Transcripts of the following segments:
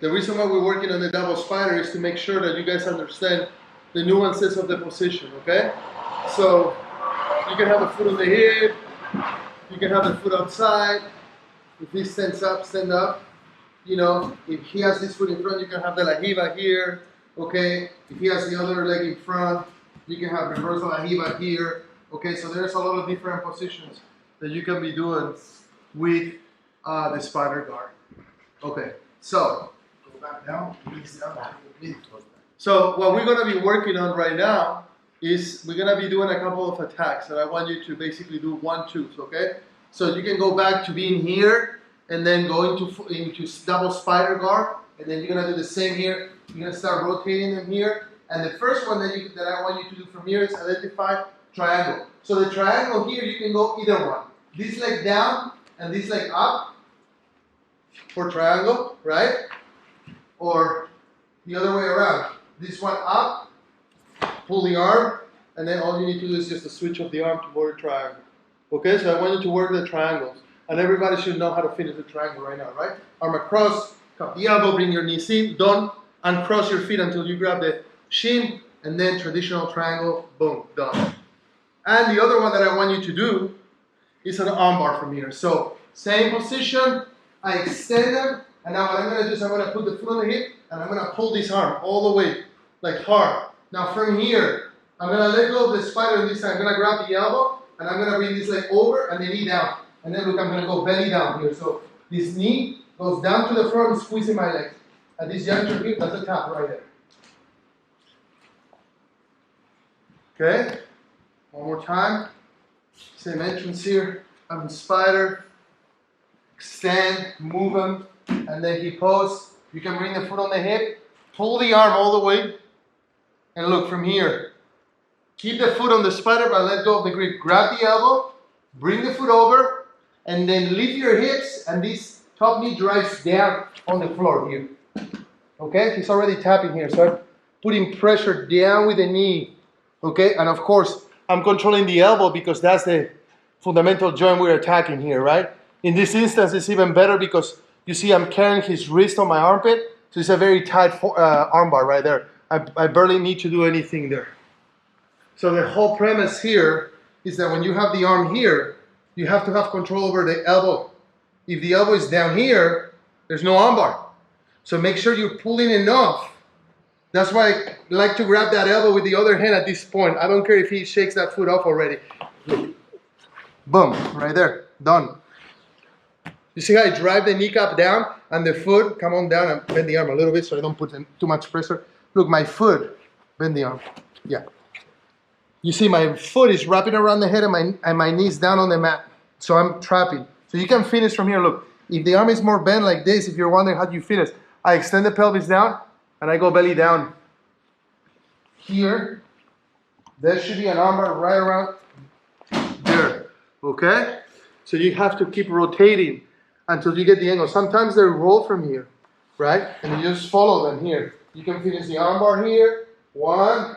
The reason why we're working on the double spider is to make sure that you guys understand the nuances of the position, okay? So you can have the foot on the hip, you can have the foot outside. If he stands up, stand up. You know, if he has his foot in front, you can have the lajiva here, okay? If he has the other leg in front, you can have reverse lajiva here, okay? So there's a lot of different positions that you can be doing with the spider guard. Okay, so go back down, knees down. So what we're gonna be working on right now is we're gonna be doing a couple of attacks that I want you to basically do 1-2s, okay? So you can go back to being here and then go into double spider guard, and then you're gonna do the same here. You're gonna start rotating them here, and the first one that I want you to do from here is identify triangle. So the triangle here, you can go either one. This leg down and this leg up for triangle, right? Or the other way around. This one up, pull the arm, and then all you need to do is just a switch of the arm toward a triangle. Okay, so I want you to work the triangles. And everybody should know how to finish the triangle right now, right? Arm across, cup the elbow, bring your knees in, done. Uncross your feet until you grab the shin, and then traditional triangle, boom, done. And the other one that I want you to do is an arm bar from here. So, same position, I extend them, and now what I'm gonna do is I'm gonna put the foot on the hip, and I'm gonna pull this arm all the way, like hard. Now from here, I'm gonna let go of the spider on this side. I'm gonna grab the elbow, and I'm gonna bring this leg over and the knee down. And then look, I'm gonna go belly down here. So this knee goes down to the front and squeezing my legs. At this juncture here, that's a tap right there. Okay, one more time. Same entrance here. I'm in spider. Extend, move him, and then he pose. You can bring the foot on the hip, pull the arm all the way, and look from here. Keep the foot on the spider, but let go of the grip. Grab the elbow, bring the foot over, and then lift your hips, and this top knee drives down on the floor here. Okay, he's already tapping here, so I'm putting pressure down with the knee. Okay, and of course, I'm controlling the elbow because that's the fundamental joint we're attacking here, right? In this instance, it's even better because you see I'm carrying his wrist on my armpit, so it's a very tight armbar right there. I barely need to do anything there. So the whole premise here is that when you have the arm here, you have to have control over the elbow. If the elbow is down here, there's no armbar. So make sure you're pulling enough. That's why I like to grab that elbow with the other hand at this point. I don't care if he shakes that foot off already. Boom, right there, done. You see how I drive the kneecap down and the foot, come on down and bend the arm a little bit so I don't put too much pressure. Look, my foot, bend the arm, yeah. You see my foot is wrapping around the head and my knees down on the mat. So I'm trapping. So you can finish from here. Look, if the arm is more bent like this, if you're wondering how do you finish, I extend the pelvis down and I go belly down. Here, there should be an armbar right around there, okay? So you have to keep rotating until you get the angle. Sometimes they roll from here, right? And you just follow them here. You can finish the armbar here, 1,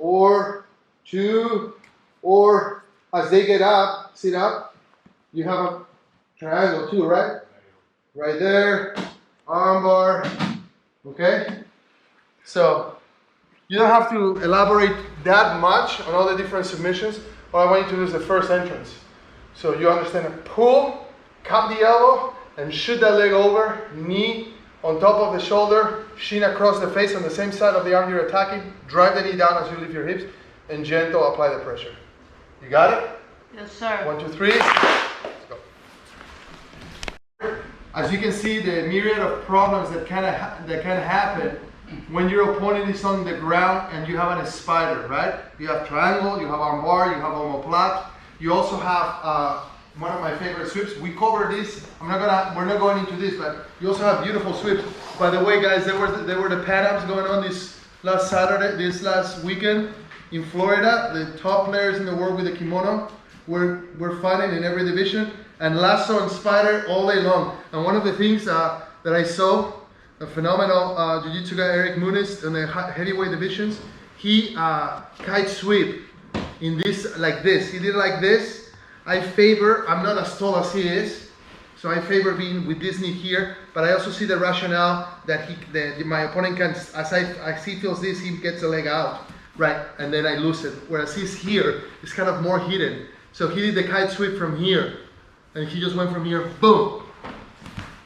or 2, or as they get up, sit up, you have a triangle too, right? Right there, armbar, okay? So you don't have to elaborate that much on all the different submissions. All I want you to do is the first entrance. So you understand, pull, cup the elbow, and shoot that leg over, knee on top of the shoulder, shin across the face on the same side of the arm you're attacking, drive the knee down as you lift your hips, and gentle apply the pressure. You got it? Yes, sir. 1, 2, 3. Let's go. As you can see, the myriad of problems that can happen when your opponent is on the ground and you have a spider, right? You have triangle, you have armbar, you have omoplate. You also have one of my favorite sweeps. We cover this. We're not going into this, but you also have beautiful sweeps. By the way, guys, there were the Pan Ams going on this last weekend in Florida. The top players in the world with the kimono were fighting in every division, and lasso and spider all day long. And one of the things that I saw, a phenomenal Jiu-Jitsu guy, Eric Muniz, in the heavyweight divisions, he kite sweep in this like this. He did like this. I'm not as tall as he is, So I favor being with this knee here, but I also see the rationale that my opponent can, as he feels this, he gets the leg out, right? And then I lose it. Whereas he's here, it's kind of more hidden. So he did the kite sweep from here, and he just went from here, boom.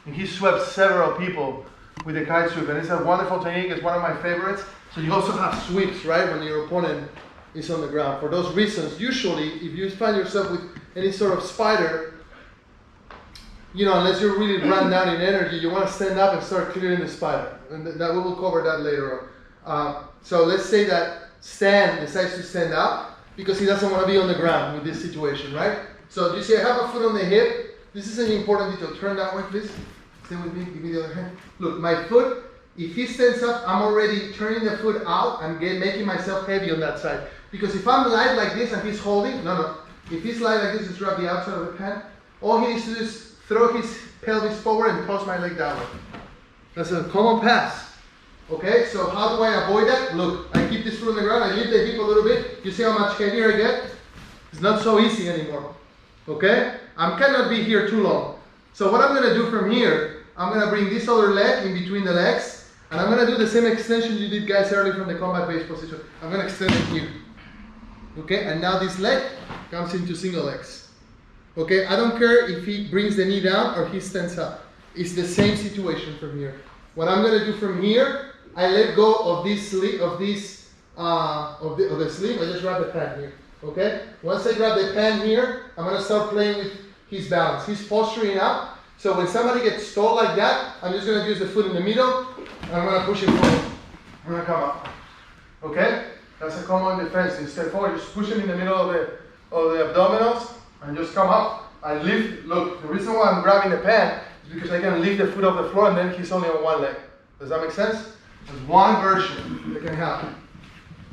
And he swept several people with the kite sweep, and it's a wonderful technique. It's one of my favorites. So you also have sweeps, right, when your opponent is on the ground. For those reasons, usually, if you find yourself with any sort of spider, you know, unless you're really run down in energy, you want to stand up and start clearing the spider. And that we will cover that later on. So let's say that Stan decides to stand up because he doesn't want to be on the ground with this situation, right? So you see I have a foot on the hip. This is an important detail. Turn that way, please. Stay with me. Give me the other hand. Look, my foot, if he stands up, I'm already turning the foot out and making myself heavy on that side. Because if I'm light like this and he's holding, no. If he's light like this, just grab the outside of the pan. All he needs to do is throw his pelvis forward and toss my leg downward. That's a common pass. Okay, so how do I avoid that? Look, I keep this foot on the ground, I lift the hip a little bit. You see how much heavier I get? It's not so easy anymore. Okay? I cannot be here too long. So what I'm going to do from here, I'm going to bring this other leg in between the legs, and I'm going to do the same extension you did, guys, earlier from the combat base position. I'm going to extend it here. Okay, and now this leg comes into single legs. Okay, I don't care if he brings the knee down or he stands up. It's the same situation from here. What I'm going to do from here, I let go of this sleeve, of the sleeve. I just grab the pan here. Okay. Once I grab the pan here, I'm going to start playing with his balance. He's posturing up. So when somebody gets stalled like that, I'm just going to use the foot in the middle, and I'm going to push him forward. I'm going to come up. Okay. That's a common defense. Instead forward, just push him in the middle of the abdominals. And just come up and lift. Look, the reason why I'm grabbing the pan is because I can lift the foot off the floor and then he's only on one leg. Does that make sense? There's one version that can happen.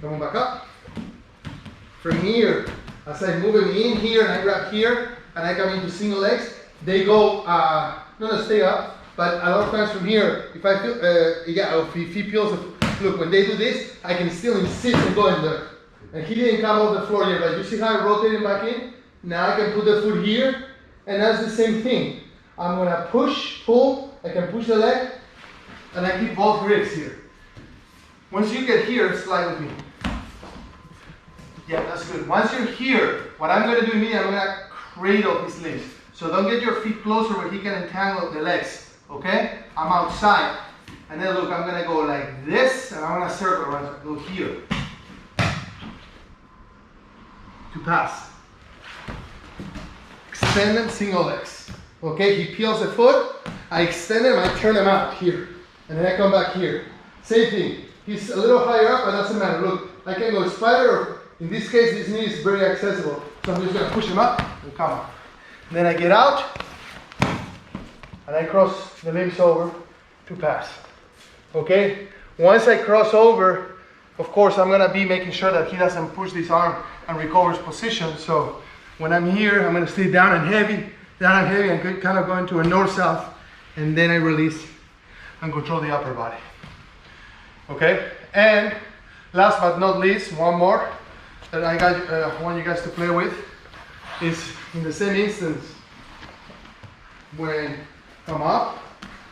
Coming back up. From here, as I move him in here and I grab here and I come into single legs, they go, stay up. But a lot of times from here, if I feel, if he peels the, look, when they do this, I can still insist and go in there. And he didn't come off the floor yet, but you see how I rotate him back in? Now I can put the foot here, and that's the same thing. I'm going to push, pull, I can push the leg, and I keep both grips here. Once you get here, slide with me. Yeah, that's good. Once you're here, what I'm going to do immediately, I'm going to cradle his legs. So don't get your feet closer where he can entangle the legs, okay? I'm outside. And then look, I'm going to go like this, and I'm going to circle around, go here. To pass. Extended single legs. Okay, he peels the foot, I extend him, I turn him out here. And then I come back here. Same thing. He's a little higher up, but it doesn't matter. Look, I can go spider, or in this case, this knee is very accessible. So I'm just going to push him up and come up. And then I get out, and I cross the limbs over to pass. Okay? Once I cross over, of course, I'm going to be making sure that he doesn't push this arm and recovers position. So when I'm here, I'm going to stay down and heavy, and kind of go into a north-south, and then I release and control the upper body. Okay? And last but not least, one more that I want you guys to play with is in the same instance when I come up,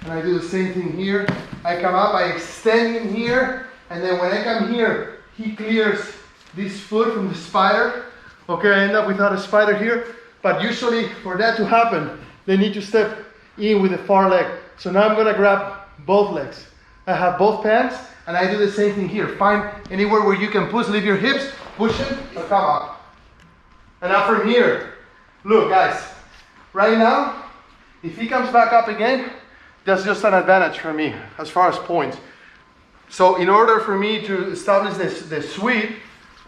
and I do the same thing here. I come up, I extend him here, and then when I come here, he clears this foot from the spider. Okay, I end up without a spider here, but usually for that to happen, they need to step in with the far leg. So now I'm gonna grab both legs. I have both pants, and I do the same thing here. Find anywhere where you can push, leave your hips, push it, or come up. And now from here, look guys, right now, if he comes back up again, that's just an advantage for me as far as points. So in order for me to establish the sweep,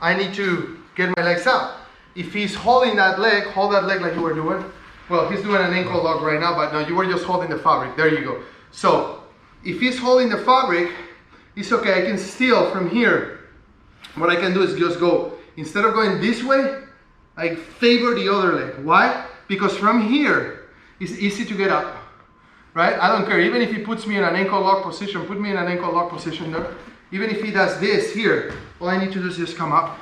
I need to get my legs out. If he's holding that leg, hold that leg like you were doing. Well, he's doing an ankle lock right now, but no, you were just holding the fabric. There you go. So if he's holding the fabric, it's okay. I can steal from here. What I can do is just go, instead of going this way, I favor the other leg. Why? Because from here, it's easy to get up. Right? I don't care. Even if he puts me in an ankle lock position, put me in an ankle lock position there. Even if he does this here, all I need to do is just come up.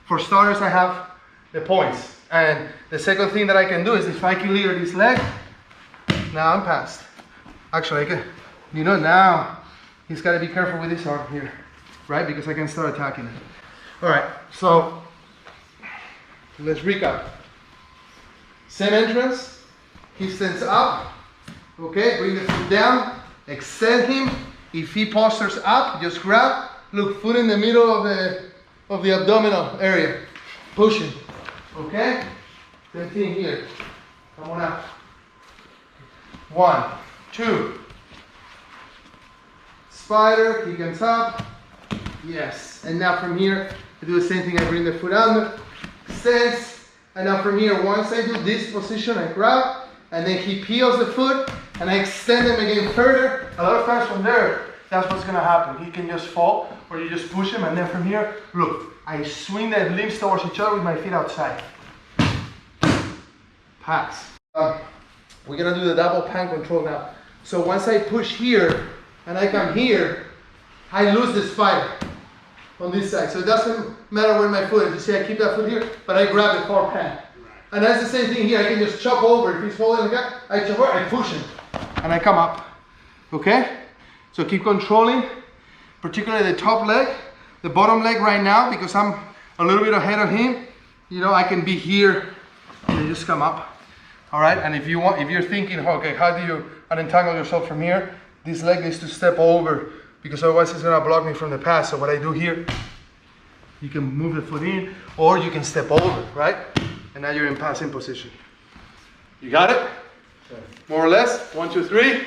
For starters, I have the points. And the second thing that I can do is if I clear this leg, Now I'm past. Actually, I can, you know, now he's got to be careful with his arm here, right? Because I can start attacking it. All right, so let's recap. Same entrance. He stands up. Okay, bring the foot down. Extend him. If he postures up, just grab. Look, foot in the middle of the abdominal area. Push him. Okay? Same thing here. Come on up. 1, 2. Spider, he comes up. Yes. And now from here, I do the same thing. I bring the foot under. Extends. And now from here, once I do this position, I grab. And then he peels the foot. And I extend him again further. A lot of times from there, that's what's going to happen. He can just fall. Or you just push him. And then from here, look. I swing the limbs towards each other with my feet outside. Pass. We're going to do the double pan control now. So once I push here and I come here, I lose the spider on this side. So it doesn't matter where my foot is. You see, I keep that foot here, but I grab the far pan. And that's the same thing here. I can just chop over. If he's holding like that, I chop over, I push him. And I come up. Okay? So keep controlling, particularly the top leg. The bottom leg right now, because I'm a little bit ahead of him, you know, I can be here and then just come up. All right, and if you're thinking, okay, how do you unentangle yourself from here? This leg needs to step over because otherwise it's gonna block me from the pass. So what I do here, you can move the foot in or you can step over, right? And now you're in passing position. You got it? More or less, 1, 2, 3.